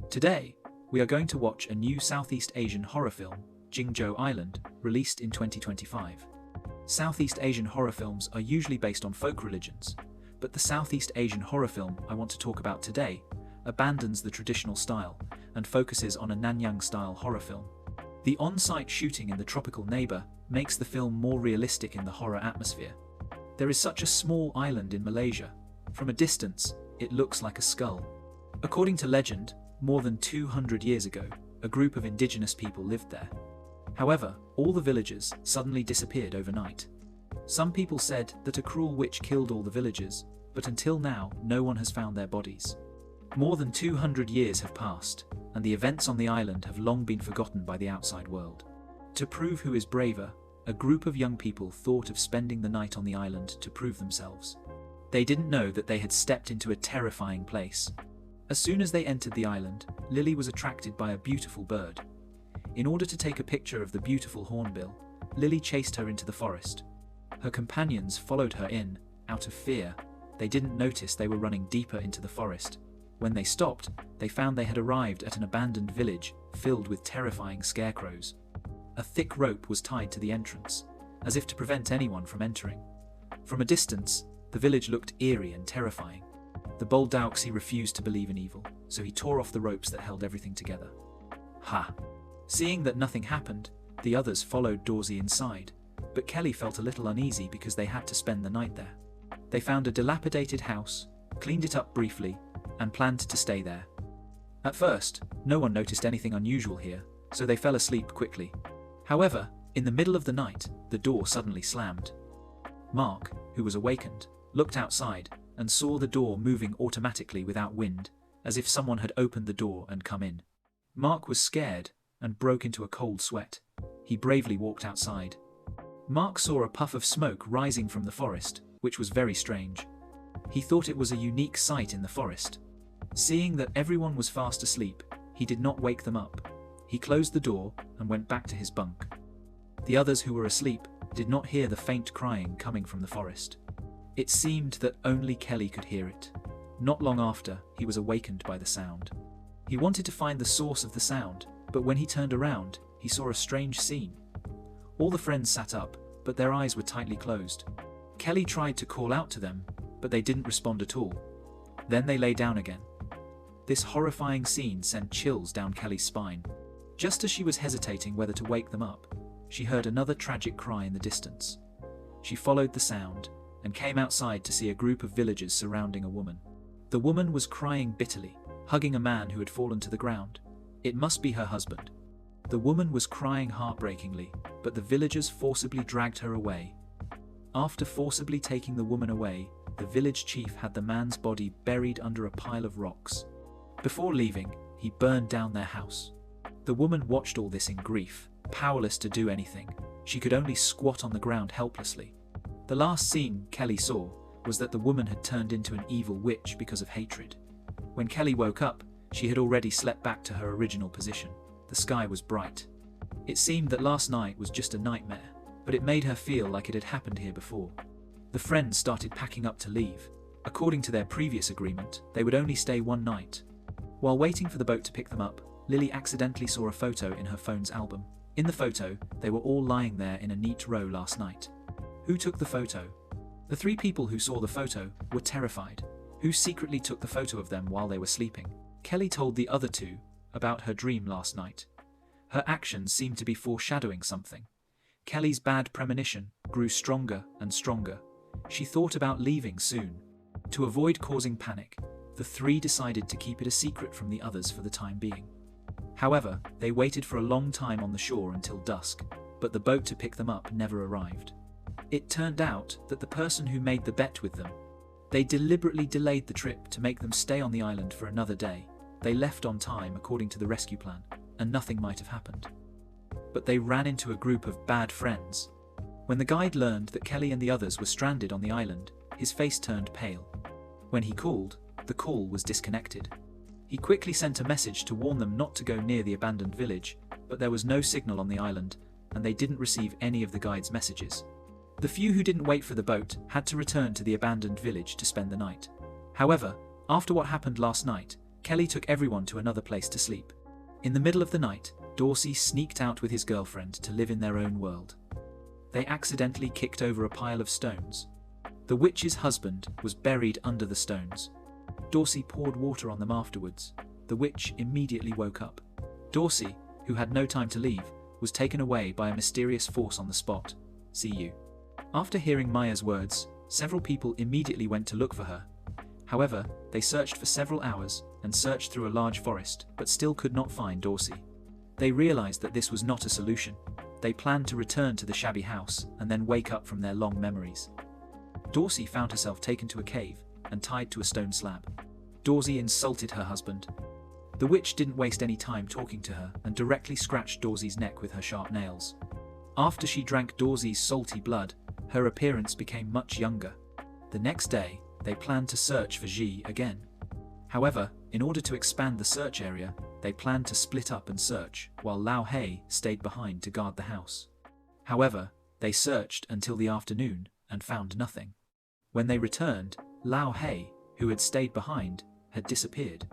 Today, we are going to watch a new Southeast Asian horror film, Jingzhou Island, released in 2025. Southeast Asian horror films are usually based on folk religions, but the Southeast Asian horror film I want to talk about today abandons the traditional style and focuses on a Nanyang-style horror film. The on-site shooting in the tropical neighbor makes the film more realistic in the horror atmosphere. There is such a small island in Malaysia. From a distance, it looks like a skull. According to legend, more than 200 years ago, a group of indigenous people lived there. However, all the villagers suddenly disappeared overnight. Some people said that a cruel witch killed all the villagers, but until now, no one has found their bodies. More than 200 years have passed, and the events on the island have long been forgotten by the outside world. To prove who is braver, a group of young people thought of spending the night on the island to prove themselves. They didn't know that they had stepped into a terrifying place. As soon as they entered the island, Lily was attracted by a beautiful bird. In order to take a picture of the beautiful hornbill, Lily chased her into the forest. Her companions followed her in, out of fear. They didn't notice they were running deeper into the forest. When they stopped, they found they had arrived at an abandoned village filled with terrifying scarecrows. A thick rope was tied to the entrance, as if to prevent anyone from entering. From a distance, the village looked eerie and terrifying. The bold Dauxi refused to believe in evil, so he tore off the ropes that held everything together. Ha! Seeing that nothing happened, the others followed Dorsey inside, but Kelly felt a little uneasy because they had to spend the night there. They found a dilapidated house, cleaned it up briefly, and planned to stay there. At first, no one noticed anything unusual here, so they fell asleep quickly. However, in the middle of the night, the door suddenly slammed. Mark, who was awakened, looked outside and saw the door moving automatically without wind, as if someone had opened the door and come in. Mark was scared and broke into a cold sweat. He bravely walked outside. Mark saw a puff of smoke rising from the forest, which was very strange. He thought it was a unique sight in the forest. Seeing that everyone was fast asleep, he did not wake them up. He closed the door and went back to his bunk. The others who were asleep did not hear the faint crying coming from the forest. It seemed that only Kelly could hear it. Not long after, he was awakened by the sound. He wanted to find the source of the sound, but when he turned around, he saw a strange scene. All the friends sat up, but their eyes were tightly closed. Kelly tried to call out to them, but they didn't respond at all. Then they lay down again. This horrifying scene sent chills down Kelly's spine. Just as she was hesitating whether to wake them up, she heard another tragic cry in the distance. She followed the sound and came outside to see a group of villagers surrounding a woman. The woman was crying bitterly, hugging a man who had fallen to the ground. It must be her husband. The woman was crying heartbreakingly, but the villagers forcibly dragged her away. After forcibly taking the woman away, the village chief had the man's body buried under a pile of rocks. Before leaving, he burned down their house. The woman watched all this in grief, powerless to do anything. She could only squat on the ground helplessly. The last scene Kelly saw was that the woman had turned into an evil witch because of hatred. When Kelly woke up, she had already slept back to her original position. The sky was bright. It seemed that last night was just a nightmare, but it made her feel like it had happened here before. The friends started packing up to leave. According to their previous agreement, they would only stay one night. While waiting for the boat to pick them up, Lily accidentally saw a photo in her phone's album. In the photo, they were all lying there in a neat row last night. Who took the photo? The three people who saw the photo were terrified. Who secretly took the photo of them while they were sleeping? Kelly told the other two about her dream last night. Her actions seemed to be foreshadowing something. Kelly's bad premonition grew stronger and stronger. She thought about leaving soon. To avoid causing panic, the three decided to keep it a secret from the others for the time being. However, they waited for a long time on the shore until dusk, but the boat to pick them up never arrived. It turned out that the person who made the bet with them, they deliberately delayed the trip to make them stay on the island for another day. They left on time according to the rescue plan, and nothing might have happened. But they ran into a group of bad friends. When the guide learned that Kelly and the others were stranded on the island, his face turned pale. When he called, the call was disconnected. He quickly sent a message to warn them not to go near the abandoned village, but there was no signal on the island, and they didn't receive any of the guide's messages. The few who didn't wait for the boat had to return to the abandoned village to spend the night. However, after what happened last night, Kelly took everyone to another place to sleep. In the middle of the night, Dorsey sneaked out with his girlfriend to live in their own world. They accidentally kicked over a pile of stones. The witch's husband was buried under the stones. Dorsey poured water on them afterwards. The witch immediately woke up. Dorsey, who had no time to leave, was taken away by a mysterious force on the spot. See you. After hearing Maya's words, several people immediately went to look for her. However, they searched for several hours and searched through a large forest, but still could not find Dorsey. They realized that this was not a solution. They planned to return to the shabby house and then wake up from their long memories. Dorsey found herself taken to a cave and tied to a stone slab. Dorsey insulted her husband. The witch didn't waste any time talking to her and directly scratched Dorsey's neck with her sharp nails. After she drank Dorsey's salty blood, her appearance became much younger. The next day, they planned to search for Xi again. However, in order to expand the search area, they planned to split up and search, while Lao Hei stayed behind to guard the house. However, they searched until the afternoon and found nothing. When they returned, Lao Hei, who had stayed behind, had disappeared.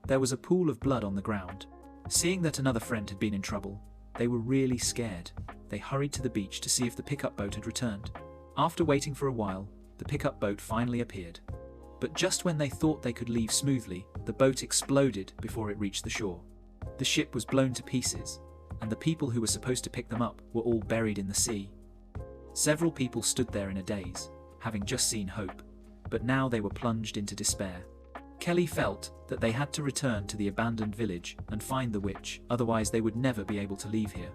There was a pool of blood on the ground. Seeing that another friend had been in trouble, they were really scared. They hurried to the beach to see if the pickup boat had returned. After waiting for a while, the pickup boat finally appeared. But just when they thought they could leave smoothly, the boat exploded before it reached the shore. The ship was blown to pieces, and the people who were supposed to pick them up were all buried in the sea. Several people stood there in a daze, having just seen hope, but now they were plunged into despair. Kelly felt that they had to return to the abandoned village and find the witch, otherwise they would never be able to leave here.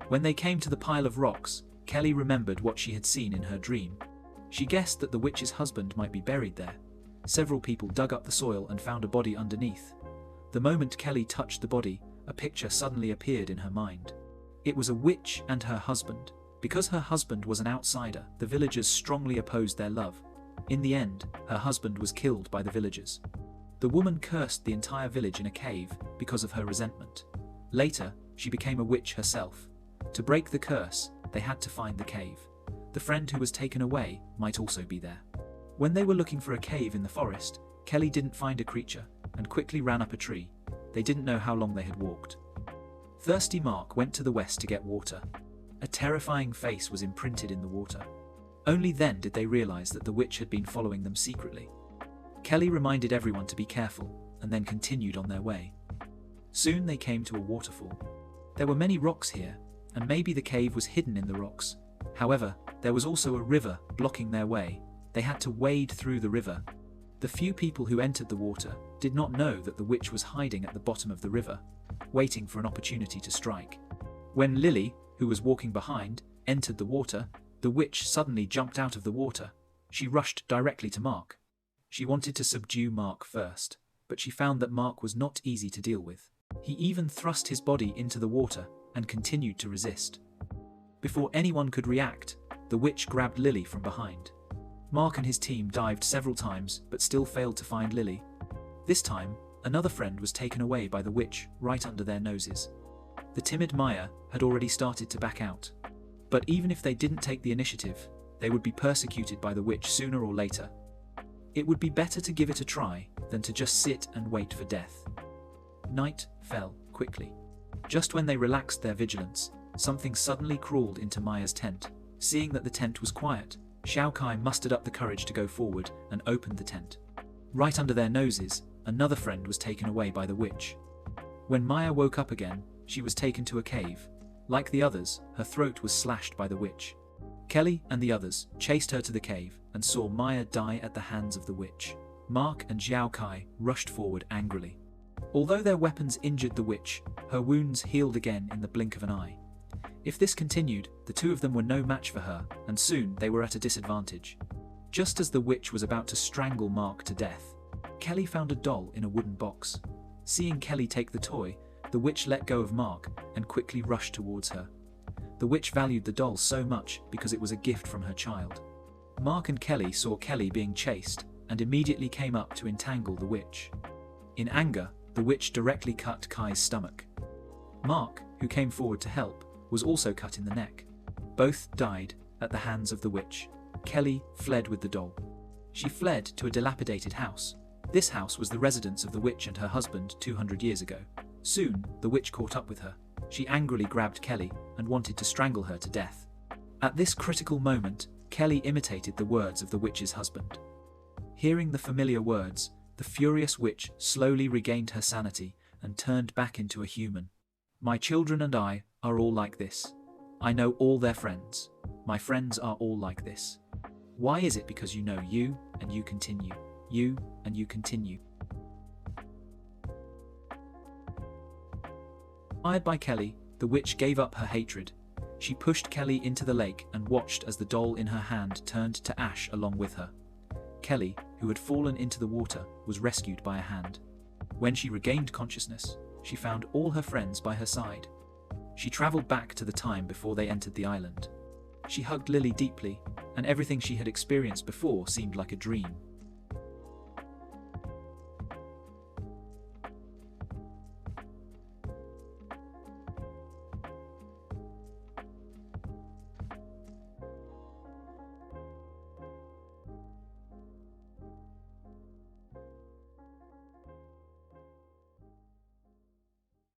When they came to the pile of rocks, Kelly remembered what she had seen in her dream. She guessed that the witch's husband might be buried there. Several people dug up the soil and found a body underneath. The moment Kelly touched the body, a picture suddenly appeared in her mind. It was a witch and her husband. Because her husband was an outsider, the villagers strongly opposed their love. In the end, her husband was killed by the villagers. The woman cursed the entire village in a cave because of her resentment. Later, she became a witch herself. To break the curse, they had to find the cave. The friend who was taken away might also be there. When they were looking for a cave in the forest, Kelly didn't find a creature and quickly ran up a tree. They didn't know how long they had walked. Thirsty Mark went to the west to get water. A terrifying face was imprinted in the water. Only then did they realize that the witch had been following them secretly. Kelly reminded everyone to be careful and then continued on their way. Soon they came to a waterfall. There were many rocks here, and maybe the cave was hidden in the rocks. However, there was also a river blocking their way. They had to wade through the river. The few people who entered the water did not know that the witch was hiding at the bottom of the river, waiting for an opportunity to strike. When Lily, who was walking behind, entered the water, the witch suddenly jumped out of the water. She rushed directly to Mark. She wanted to subdue Mark first, but she found that Mark was not easy to deal with. He even thrust his body into the water and continued to resist. Before anyone could react, the witch grabbed Lily from behind. Mark and his team dived several times but still failed to find Lily. This time, another friend was taken away by the witch right under their noses. The timid Maya had already started to back out. But even if they didn't take the initiative, they would be persecuted by the witch sooner or later. It would be better to give it a try than to just sit and wait for death. Night fell quickly. Just when they relaxed their vigilance, something suddenly crawled into Maya's tent. Seeing that the tent was quiet, Xiao Kai mustered up the courage to go forward and opened the tent. Right under their noses, another friend was taken away by the witch. When Maya woke up again, she was taken to a cave. Like the others, her throat was slashed by the witch. Kelly and the others chased her to the cave and saw Maya die at the hands of the witch. Mark and Xiao Kai rushed forward angrily. Although their weapons injured the witch, her wounds healed again in the blink of an eye. If this continued, the two of them were no match for her, and soon they were at a disadvantage. Just as the witch was about to strangle Mark to death, Kelly found a doll in a wooden box. Seeing Kelly take the toy, the witch let go of Mark and quickly rushed towards her. The witch valued the doll so much because it was a gift from her child. Mark and Kelly saw Kelly being chased and immediately came up to entangle the witch. In anger, the witch directly cut Kai's stomach. Mark, who came forward to help, was also cut in the neck. Both died at the hands of the witch. Kelly fled with the doll. She fled to a dilapidated house. This house was the residence of the witch and her husband 200 years ago. Soon, the witch caught up with her. She angrily grabbed Kelly and wanted to strangle her to death. At this critical moment, Kelly imitated the words of the witch's husband. Hearing the familiar words, the furious witch slowly regained her sanity and turned back into a human. My children and I are all like this. I know all their friends. My friends are all like this. Why is it? Because you know you, and you continue. You, and you continue. Inspired by Kelly, the witch gave up her hatred. She pushed Kelly into the lake and watched as the doll in her hand turned to ash along with her. Kelly, who had fallen into the water, was rescued by a hand. When she regained consciousness, she found all her friends by her side. She traveled back to the time before they entered the island. She hugged Lily deeply, and everything she had experienced before seemed like a dream.